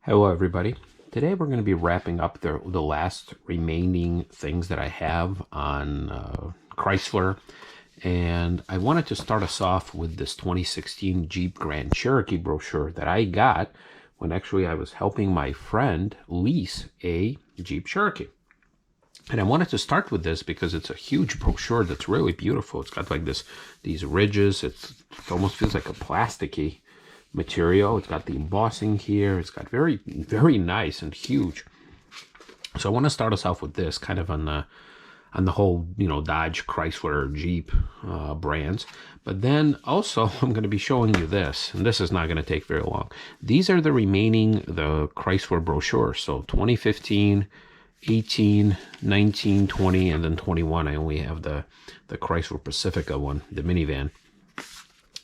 Hello everybody. Today we're going to be wrapping up the last remaining things that I have on Chrysler, and I wanted to start us off with this 2016 Jeep Grand Cherokee brochure that I got when actually I was helping my friend lease a Jeep Cherokee. And I wanted to start with this because it's a huge brochure that's really beautiful. It's got like these ridges. It almost feels like a plasticky material. It's got the embossing here. It's got very, very nice and huge. So I want to start us off with this kind of on the whole, Dodge, Chrysler, Jeep brands. But then also I'm going to be showing you this, and this is not going to take very long. These are the Chrysler brochures. So 2015, 18, 19, 20, and then 21. I only have the Chrysler Pacifica one, the minivan.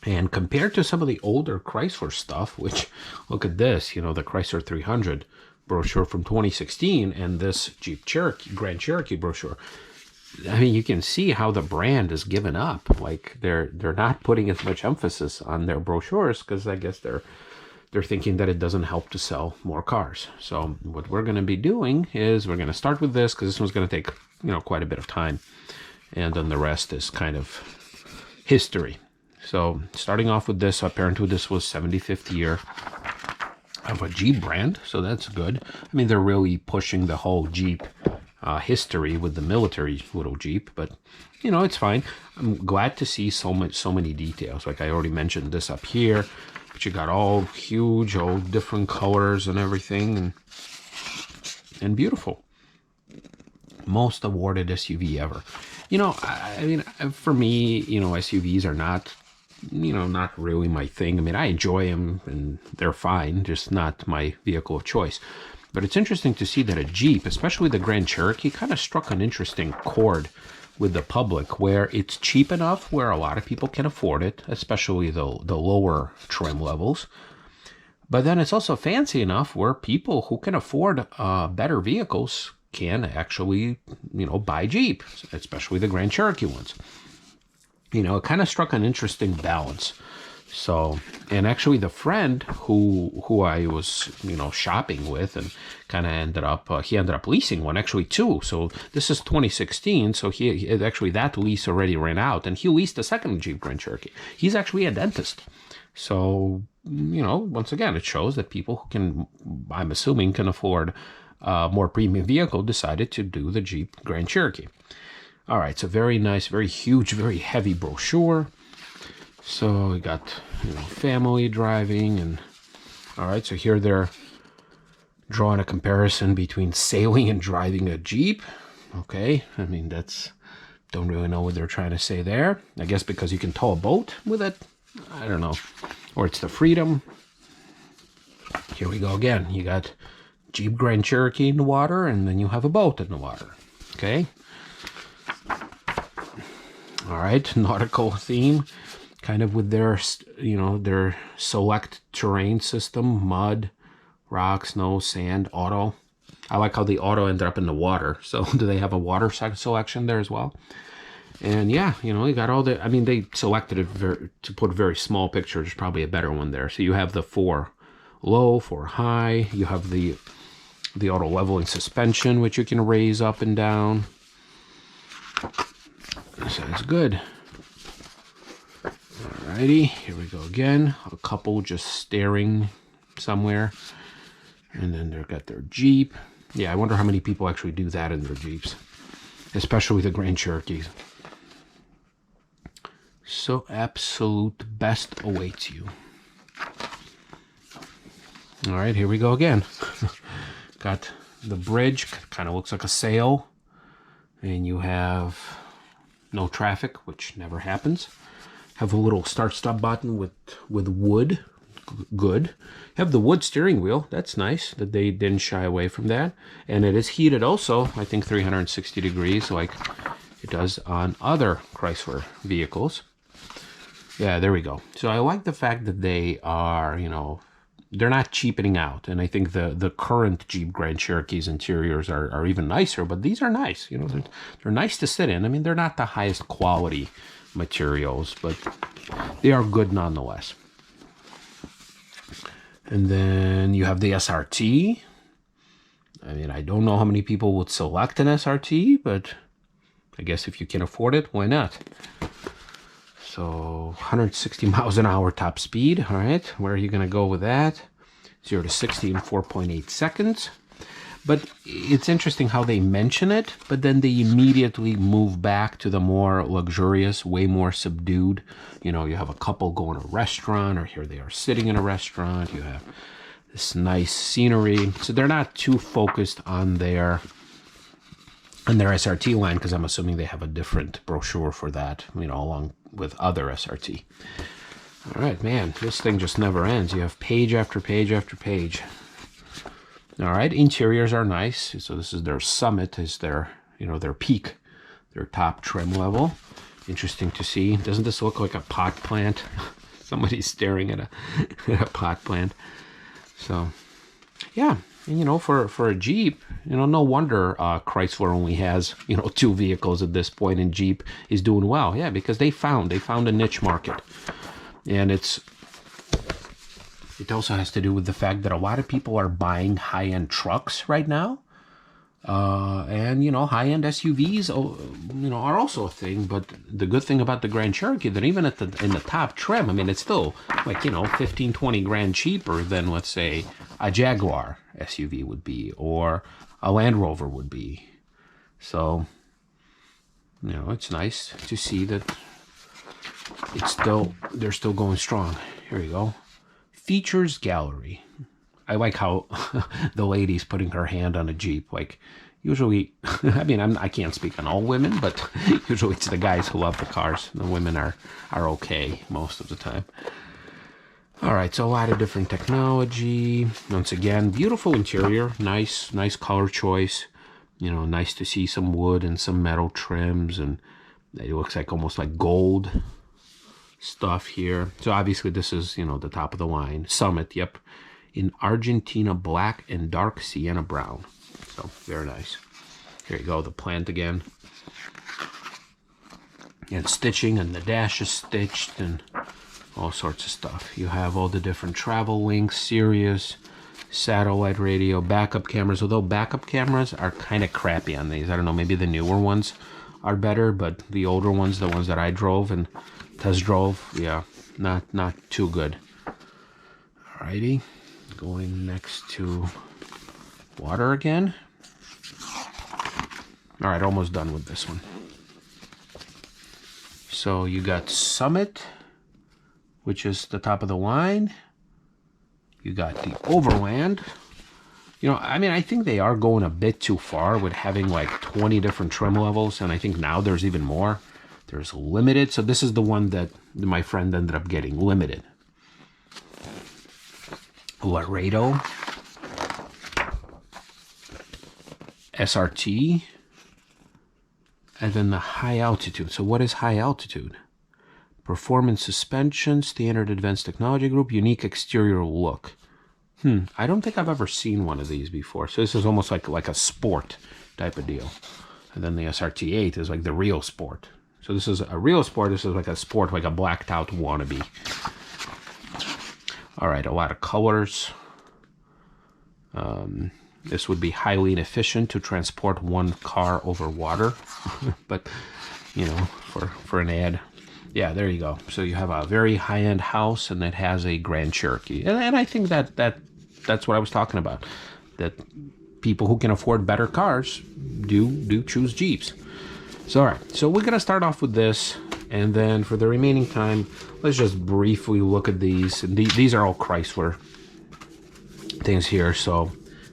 And compared to some of the older Chrysler stuff, which, look at this, the Chrysler 300 brochure from 2016 and this Jeep Cherokee, Grand Cherokee brochure. I mean, you can see how the brand is given up. Like they're not putting as much emphasis on their brochures because I guess they're thinking that it doesn't help to sell more cars. So what we're going to be doing is we're going to start with this because this one's going to take, quite a bit of time. And then the rest is kind of history. So starting off with this, apparently this was 75th year of a Jeep brand, so that's good. I mean, they're really pushing the whole Jeep history with the military little Jeep, but it's fine. I'm glad to see so many details. Like I already mentioned this up here, but you got all huge, all different colors and everything, and beautiful. Most awarded SUV ever. I mean, for me, SUVs are not really my thing. I mean, I enjoy them and they're fine, just not my vehicle of choice. But it's interesting to see that a Jeep, especially the Grand Cherokee, kind of struck an interesting chord with the public where it's cheap enough where a lot of people can afford it, especially the lower trim levels. But then it's also fancy enough where people who can afford better vehicles can actually, buy Jeep, especially the Grand Cherokee ones. It kind of struck an interesting balance. So, and actually the friend who I was, shopping with and kind of he ended up leasing one actually too. So this is 2016. So he actually, that lease already ran out and he leased a second Jeep Grand Cherokee. He's actually a dentist. So, once again, it shows that people who can, I'm assuming, can afford a more premium vehicle decided to do the Jeep Grand Cherokee. All right, so very nice, very huge, very heavy brochure. So we got, family driving, and all right, so here they're drawing a comparison between sailing and driving a Jeep. Okay, I mean, don't really know what they're trying to say there. I guess because you can tow a boat with it. I don't know. Or it's the freedom. Here we go again. You got Jeep Grand Cherokee in the water, and then you have a boat in the water. Okay. All right, nautical theme, kind of with their, their select terrain system, mud, rock, snow, sand, auto. I like how the auto ended up in the water. So do they have a water selection there as well? And yeah, you got all the, I mean, they selected it to put a very small picture. There's probably a better one there. So you have the 4 low, 4 high. You have the auto leveling suspension, which you can raise up and down. Sounds good. Alrighty, here we go again. A couple just staring somewhere. And then they've got their Jeep. Yeah, I wonder how many people actually do that in their Jeeps. Especially the Grand Cherokees. So absolute best awaits you. Alright, here we go again. Got the bridge, kind of looks like a sail. And you have no traffic, which never happens. Have a little start-stop button with wood. Good. Have the wood steering wheel. That's nice that they didn't shy away from that. And it is heated also, I think 360 degrees, like it does on other Chrysler vehicles. Yeah, there we go. So I like the fact that they are, they're not cheapening out. And I think the current Jeep Grand Cherokee's interiors are even nicer, but these are nice. They're nice to sit in. I mean, they're not the highest quality materials, but they are good nonetheless. And then you have the SRT. I mean, I don't know how many people would select an SRT, but I guess if you can afford it, why not? So 160 miles an hour top speed. All right, where are you going to go with that? 0 to 60 in 4.8 seconds. But it's interesting how they mention it, but then they immediately move back to the more luxurious, way more subdued. You know, you have a couple going to a restaurant, or here they are sitting in a restaurant. You have this nice scenery. So they're not too focused on their SRT line, because I'm assuming they have a different brochure for that, you know, along with other SRT. All right, man, this thing just never ends. You have page after page after page. All right, interiors are nice. So this is their Summit, is their, you know, their peak, their top trim level. Interesting to see. Doesn't this look like a pot plant? Somebody's staring at a pot plant. So, yeah, and, you know, for a Jeep, you know, no wonder Chrysler only has, you know, 2 vehicles at this point, and Jeep is doing well. Yeah, because they found a niche market, and it also has to do with the fact that a lot of people are buying high-end trucks right now. And, you know, high-end SUVs, you know, are also a thing. But the good thing about the Grand Cherokee, that even in the top trim, I mean, it's still like, you know, 15, 20 grand cheaper than, let's say, a Jaguar SUV would be, or a Land Rover would be. So, you know, it's nice to see that they're still going strong. Here you go. Features gallery. I like how the lady's putting her hand on a Jeep. Like, usually, I mean, I can't speak on all women, but usually it's the guys who love the cars. The women are okay most of the time. All right, so a lot of different technology. Once again, beautiful interior. Nice color choice. You know, nice to see some wood and some metal trims, and it looks like almost like gold stuff here. So obviously this is, you know, the top of the line. Summit, yep. In Argentina black and dark sienna brown. So very nice. Here you go, the plant again. And stitching, and the dash is stitched, and all sorts of stuff. You have all the different travel links, Sirius, satellite radio, backup cameras, although backup cameras are kind of crappy on these. I don't know, maybe the newer ones are better, but the older ones, the ones that I drove and test drove, yeah, not too good. Alrighty, going next to water again. All right, almost done with this one. So you got Summit, which is the top of the line. You got the Overland. You know, I mean, I think they are going a bit too far with having like 20 different trim levels, and I think now there's even more. There's Limited. So this is the one that my friend ended up getting, Limited. Laredo. SRT. And then the high altitude. So what is high altitude? Performance suspension, standard advanced technology group, unique exterior look. I don't think I've ever seen one of these before. So this is almost like a sport type of deal. And then the SRT8 is like the real sport. So this is a real sport. This is like a sport, like a blacked out wannabe. All right, a lot of colors. This would be highly inefficient to transport one car over water. But, you know, for an ad. Yeah, there you go. So you have a very high-end house, and it has a Grand Cherokee. And I think that's what I was talking about. That people who can afford better cars do choose Jeeps. So, all right. So we're going to start off with this. And then for the remaining time, let's just briefly look at these. And these are all Chrysler things here. So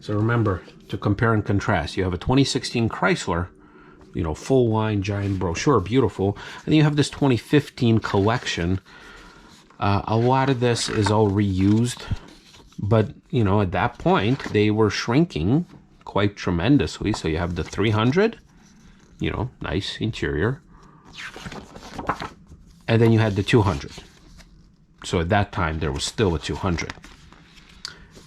remember to compare and contrast. You have a 2016 Chrysler, you know, full line giant brochure, beautiful. And then you have this 2015 collection. A lot of this is all reused, but you know, at that point they were shrinking quite tremendously. So you have the 300, you know, nice interior, and then you had the 200. So at that time there was still a 200,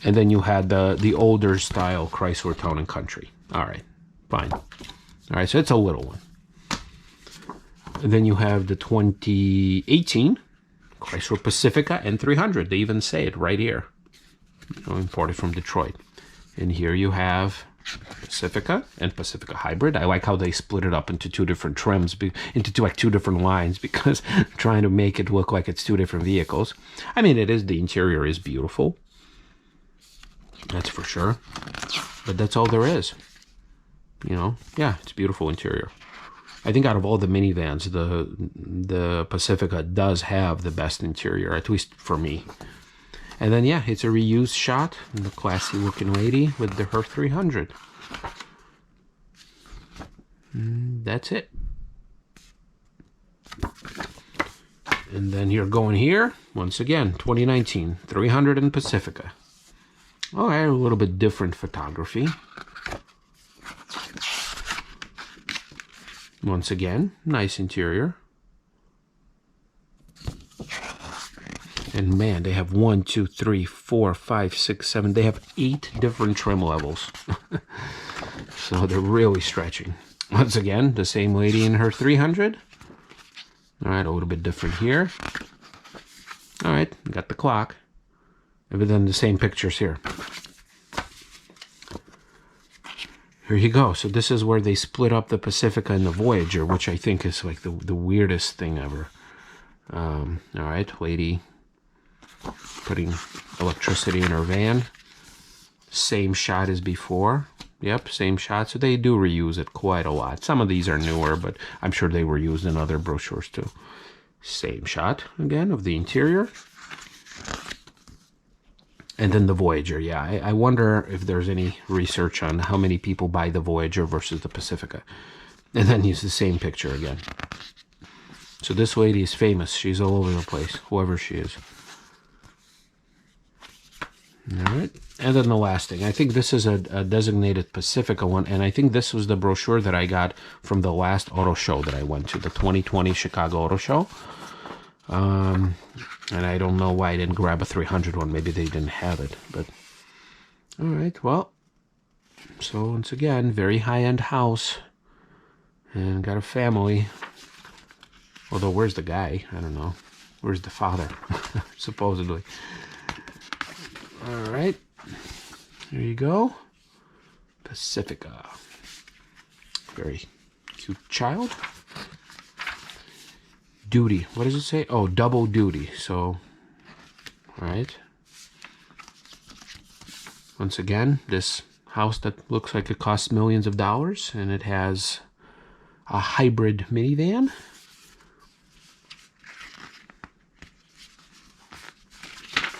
and then you had the older style Chrysler Town and Country. All right, fine. All right, so it's a little one. And then you have the 2018 Chrysler Pacifica N300. They even say it right here. imported from Detroit. And here you have Pacifica and Pacifica Hybrid. I like how they split it up into two different trims, into two different lines, because trying to make it look like it's two different vehicles. I mean, the interior is beautiful. That's for sure. But that's all there is. You know, yeah, it's beautiful interior. I think out of all the minivans, the Pacifica does have the best interior, at least for me. And then, yeah, it's a reused shot. The classy looking lady with her 300. That's it. And then you're going here, once again, 2019, 300 in Pacifica. All right, a little bit different photography. Once again, nice interior. And man, they have 1, 2, 3, 4, 5, 6, 7. They have 8 different trim levels. So they're really stretching. Once again, the same lady in her 300. All right, a little bit different here. All right, got the clock. But then the same pictures here. Here you go. So this is where they split up the Pacifica and the Voyager, which I think is like the weirdest thing ever. All right, lady putting electricity in her van. Same shot as before. Yep, same shot. So they do reuse it quite a lot. Some of these are newer, but I'm sure they were used in other brochures too. Same shot again of the interior. And then the Voyager, yeah. I wonder if there's any research on how many people buy the Voyager versus the Pacifica. And then use the same picture again. So this lady is famous. She's all over the place, whoever she is. All right. And then the last thing. I think this is a designated Pacifica one. And I think this was the brochure that I got from the last auto show that I went to, the 2020 Chicago Auto Show. And I don't know why I didn't grab a 300 one. Maybe they didn't have it. But all right, well, so once again, very high-end house. And got a family. Although, where's the guy? I don't know. Where's the father? Supposedly. All right. There you go. Pacifica. Very cute child. Duty. What does it say? Oh, double duty. So, all right. Once again, this house that looks like it costs millions of dollars, and it has a hybrid minivan.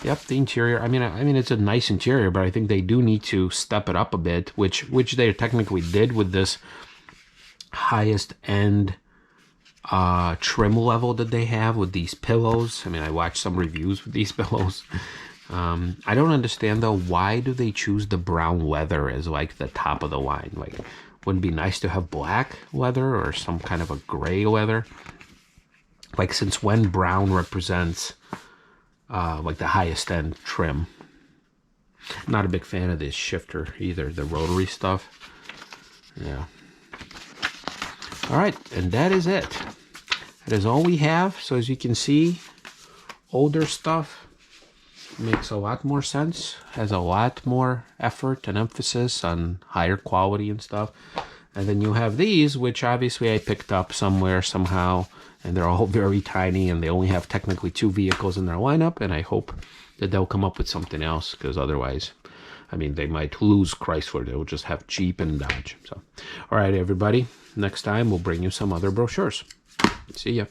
Yep, the interior. I mean, it's a nice interior, but I think they do need to step it up a bit, which they technically did with this highest end trim level that they have with these pillows. I mean, I watched some reviews with these pillows. I don't understand though, why do they choose the brown leather as like the top of the line? Like, wouldn't it be nice to have black leather or some kind of a gray leather? Like, since when brown represents like the highest end trim? Not a big fan of this shifter either, the rotary stuff. Yeah. All right, and that is it. That is all we have. So as you can see, older stuff makes a lot more sense, has a lot more effort and emphasis on higher quality and stuff. And then you have these, which obviously I picked up somewhere, somehow, and they're all very tiny, and they only have technically 2 vehicles in their lineup, and I hope that they'll come up with something else, because otherwise, I mean, they might lose Chrysler. They'll just have Jeep and Dodge. So, all right, everybody. Next time, we'll bring you some other brochures. See ya.